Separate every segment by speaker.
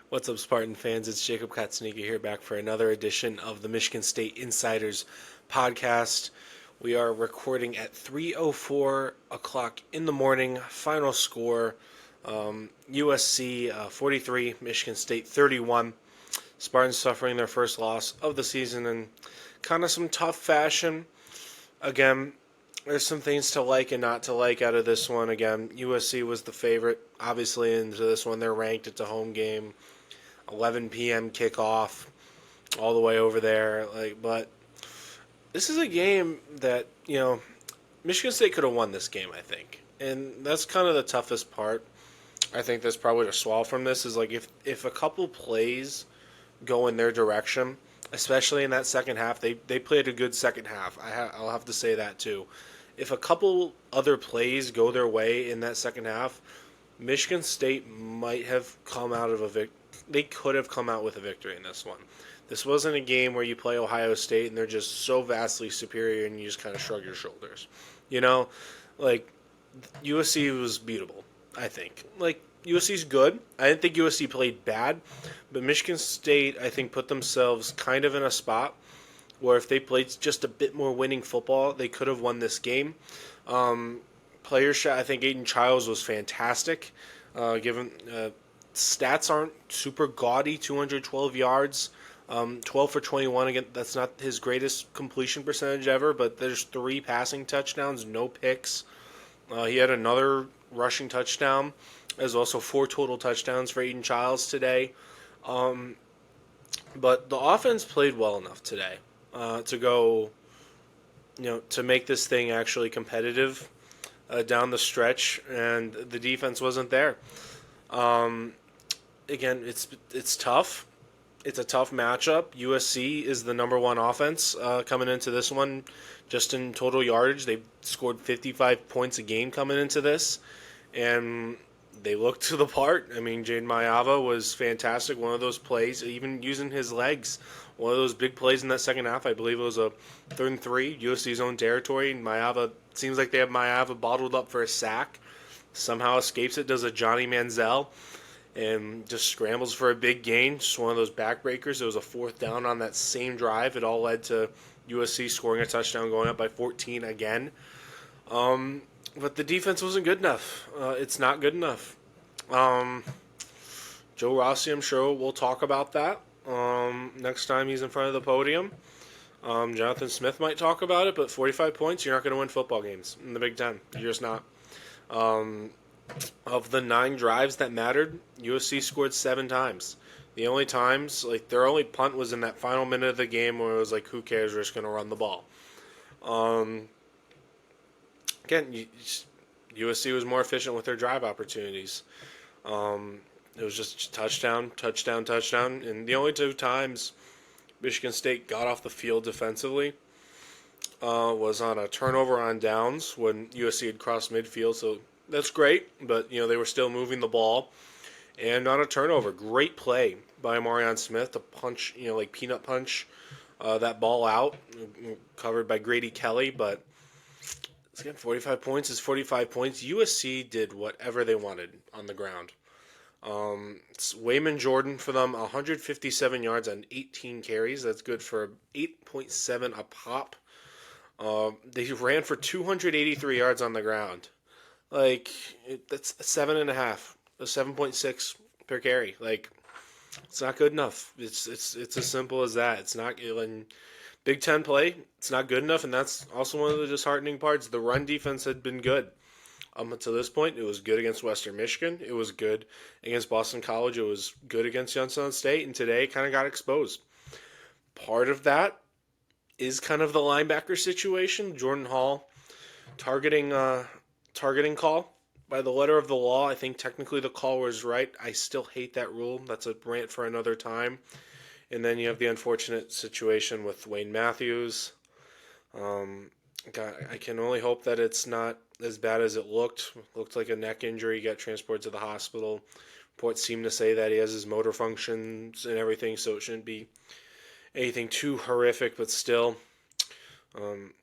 Speaker 1: What's up, Spartan fans? It's Jacob Katzanika here, back for another edition of the Michigan State Insiders podcast. We are recording at 3:04 o'clock in the morning. Final score: USC 43, Michigan State 31. Spartans suffering their first loss of the season in kind of some tough fashion. Again, there's some things to like and not to like out of this one. Again, USC was the favorite, obviously, into this one. They're ranked. It's a home game. 11 p.m. kickoff, all the way over there. But this is a game that Michigan State could have won this game, I think, and that's kind of the toughest part. I think that's probably to swallow from this is like if a couple plays go in their direction, especially in that second half, they played a good second half. I'll have to say that too. If a couple other plays go their way in that second half, Michigan State might have come out of a they could have come out with a victory in this one. This wasn't a game where you play Ohio State and they're just so vastly superior and you just kind of shrug your shoulders. You know, like USC was beatable, I think. Like USC's good. I didn't think USC played bad, but Michigan State I think put themselves kind of in a spot where if they played just a bit more winning football, they could have won this game. Player shot, I think Aiden Childs was fantastic. Given stats aren't super gaudy, 212 yards, 12 for 21. Again, that's not his greatest completion percentage ever, but there's 3 passing touchdowns, no picks. He had another rushing touchdown. There's also 4 total touchdowns for Aiden Childs today. But the offense played well enough today to go, to make this thing actually competitive down the stretch, and the defense wasn't there. Again, it's tough. It's a tough matchup. USC is the number one offense coming into this one, just in total yardage. They scored 55 points a game coming into this, and they looked to the part. I mean, Jaden Mayava was fantastic. One of those plays, even using his legs, one of those big plays in that second half. I believe it was a 3rd and 3, USC's own territory. And Mayava, seems like they have Mayava bottled up for a sack. Somehow escapes it, does a Johnny Manziel, and just scrambles for a big gain. Just one of those backbreakers. It was a 4th down on that same drive. It all led to USC scoring a touchdown, going up by 14 again. But the defense wasn't good enough. It's not good enough. Joe Rossi, I'm sure, will talk about that next time he's in front of the podium. Jonathan Smith might talk about it, but 45 points, you're not going to win football games in the Big Ten. You're just not. Of the 9 drives that mattered, USC scored 7 times. The only times, their only punt was in that final minute of the game where it was like, who cares, we're just going to run the ball. Again, USC was more efficient with their drive opportunities. It was just touchdown, touchdown, touchdown. And the only 2 times Michigan State got off the field defensively was on a turnover on downs when USC had crossed midfield. So that's great, but they were still moving the ball. And on a turnover, great play by Marion Smith to punch, peanut punch that ball out, covered by Grady Kelly. But again, 45 points is 45 points. USC did whatever they wanted on the ground. It's Wayman Jordan for them, 157 yards on 18 carries. That's good for 8.7 a pop. They ran for 283 yards on the ground. That's 7.5, 7.6 per carry. It's not good enough. It's as simple as that. It's not in Big Ten play. It's not good enough, and that's also one of the disheartening parts. The run defense had been good. Until this point, it was good against Western Michigan. It was good against Boston College. It was good against Youngstown State, and today it kind of got exposed. Part of that is kind of the linebacker situation. Jordan Hall targeting call by the letter of the law. I think technically the call was right. I still hate that rule. That's a rant for another time. And then you have the unfortunate situation with Wayne Matthews. God, I can only hope that it's not as bad as it looked. Looked like a neck injury. He got transported to the hospital. Reports seem to say that he has his motor functions and everything, so it shouldn't be anything too horrific, but still,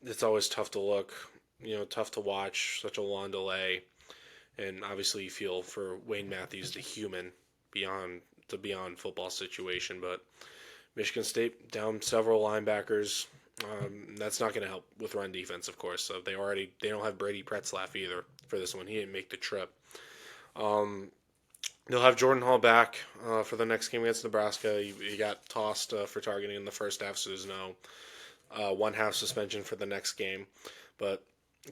Speaker 1: it's always tough to look, tough to watch, such a long delay. And obviously you feel for Wayne Matthews, the human, beyond the beyond football situation. But Michigan State down several linebackers. That's not going to help with run defense, of course. So they don't have Brady Pretzlaff either for this one. He didn't make the trip. Um, they'll have Jordan Hall back for the next game against Nebraska. He got tossed for targeting in the first half, so there's no 1 half suspension for the next game. But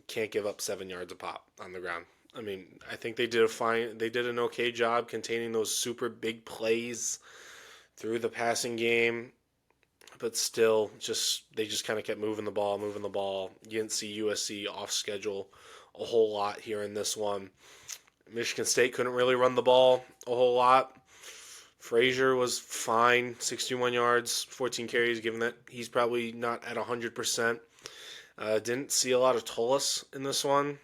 Speaker 1: can't give up 7 yards a pop on the ground. I mean, I think they did an okay job containing those super big plays through the passing game, but still, they just kind of kept moving the ball. You didn't see USC off schedule a whole lot here in this one. Michigan State couldn't really run the ball a whole lot. Frazier was fine, 61 yards, 14 carries, given that he's probably not at 100%. Didn't see a lot of Tullis in this one.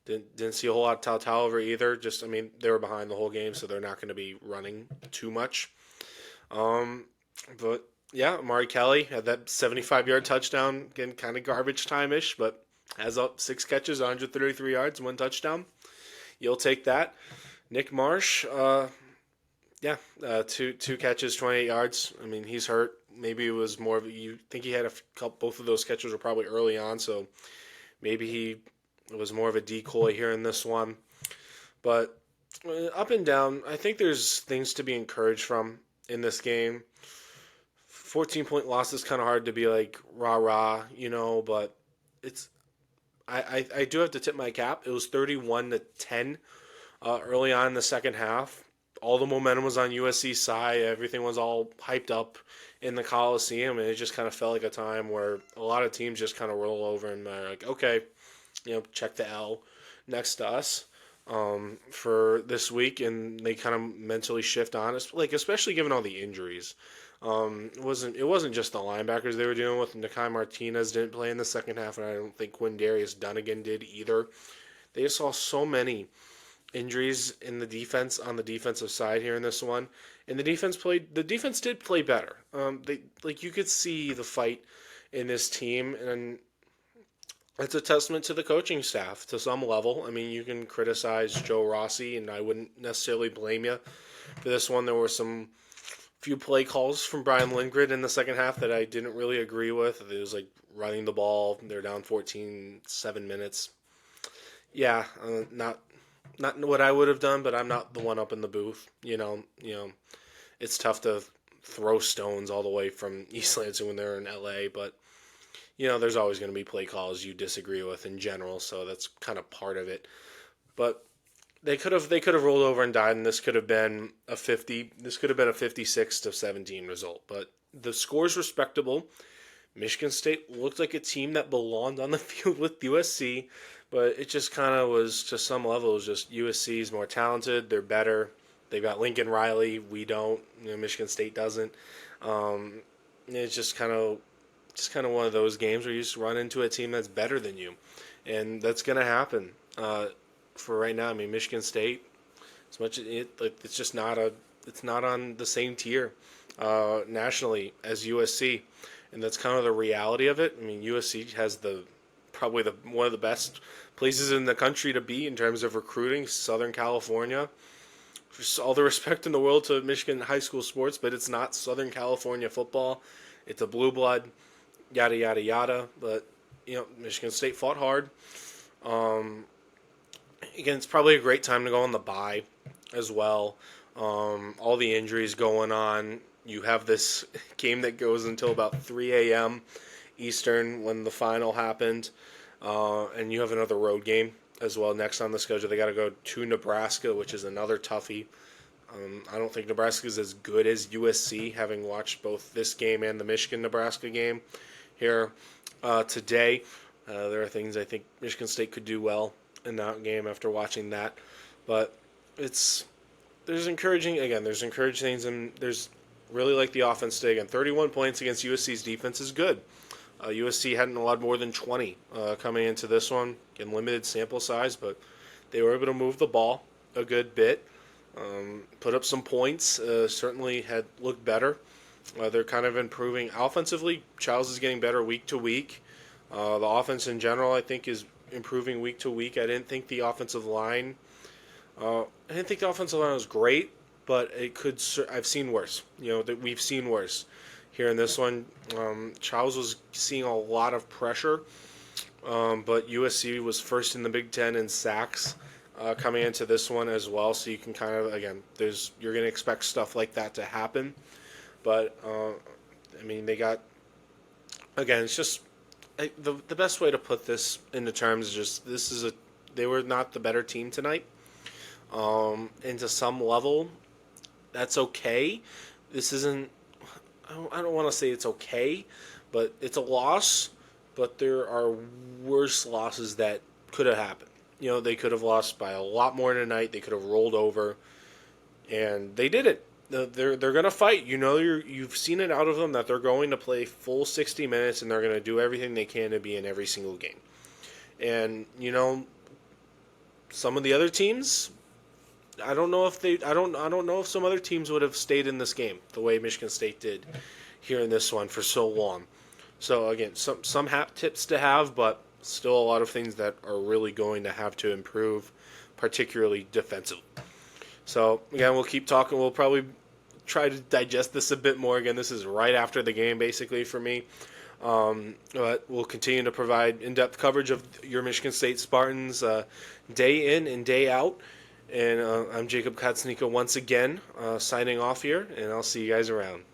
Speaker 1: Didn't see a whole lot of Taliver either. Just, I mean, they were behind the whole game, so they're not going to be running too much. But yeah, Amari Kelly had that 75-yard touchdown, again, kind of garbage time-ish, but has up 6 catches, 133 yards, 1 touchdown. You'll take that. Nick Marsh, two catches, 28 yards. I mean, he's hurt. Maybe it was more of you think he had a couple. Both of those catches were probably early on, so maybe he was more of a decoy here in this one. But up and down, I think there's things to be encouraged from in this game. 14-point loss is kind of hard to be like rah-rah, but it's I do have to tip my cap. It was 31-10 early on in the second half. All the momentum was on USC's side. Everything was all hyped up in the Coliseum, and it just kind of felt like a time where a lot of teams just kind of roll over and they're like, okay, check the L next to us for this week, and they kind of mentally shift on us, like especially given all the injuries. It wasn't just the linebackers they were dealing with. Nakai Martinez didn't play in the second half, and I don't think Quindarius Dunnigan did either. They just saw so many injuries in the defense on the defensive side here in this one, and the defense did play better. You could see the fight in this team, and it's a testament to the coaching staff to some level. I mean, you can criticize Joe Rossi, and I wouldn't necessarily blame you for this one. There were some few play calls from Brian Lindgren in the second half that I didn't really agree with. It was like running the ball. They're down 14, 7 minutes. Yeah, not what I would have done, but I'm not the one up in the booth. It's tough to throw stones all the way from East Lansing when they're in LA, but there's always going to be play calls you disagree with in general, so that's kind of part of it. But they could have rolled over and died, and this could have been a 56-17 result. But the score's respectable. Michigan State looked like a team that belonged on the field with USC, but it just kind of was, to some level, it was just USC is more talented. They're better. They've got Lincoln Riley. We don't. Michigan State doesn't. It's just kind of one of those games where you just run into a team that's better than you, and that's going to happen. For right now, I mean, Michigan State, as much as it's just it's not on the same tier nationally as USC, and that's kind of the reality of it. I mean, USC has probably one of the best places in the country to be in terms of recruiting, Southern California. For all the respect in the world to Michigan high school sports, but it's not Southern California football. It's a blue blood, yada yada yada. But Michigan State fought hard. Again, it's probably a great time to go on the bye as well. All the injuries going on. You have this game that goes until about 3 a.m. Eastern when the final happened. And you have another road game as well next on the schedule. They got to go to Nebraska, which is another toughie. I don't think Nebraska is as good as USC, having watched both this game and the Michigan-Nebraska game here today. There are things I think Michigan State could do well in that game after watching that. But there's encouraging things, and there's really like the offense today. Again, 31 points against USC's defense is good. USC hadn't allowed more than 20 coming into this one. Again, limited sample size, but they were able to move the ball a good bit, put up some points, certainly had looked better. They're kind of improving. Offensively, Childs is getting better week to week. The offense in general, I think, is improving week to week. I didn't think the offensive line was great, but it could. I've seen worse. That we've seen worse here in this one. Charles was seeing a lot of pressure, but USC was first in the Big Ten in sacks coming into this one as well. So you can kind of, again, you're going to expect stuff like that to happen, but they got, again, it's just the best way to put this into terms is just they were not the better team tonight. And to some level, that's okay. This isn't. I don't want to say it's okay, but it's a loss. But there are worse losses that could have happened. They could have lost by a lot more tonight. They could have rolled over, and they did it. They're gonna fight. You've seen it out of them that they're going to play full 60 minutes, and they're gonna do everything they can to be in every single game. And some of the other teams, I don't know if some other teams would have stayed in this game the way Michigan State did here in this one for so long. So again, some tips to have, but still a lot of things that are really going to have to improve, particularly defensively. So again, we'll keep talking. We'll probably try to digest this a bit more. Again, this is right after the game, basically, for me. But we'll continue to provide in-depth coverage of your Michigan State Spartans day in and day out. And I'm Jacob Katznika once again, signing off here, and I'll see you guys around.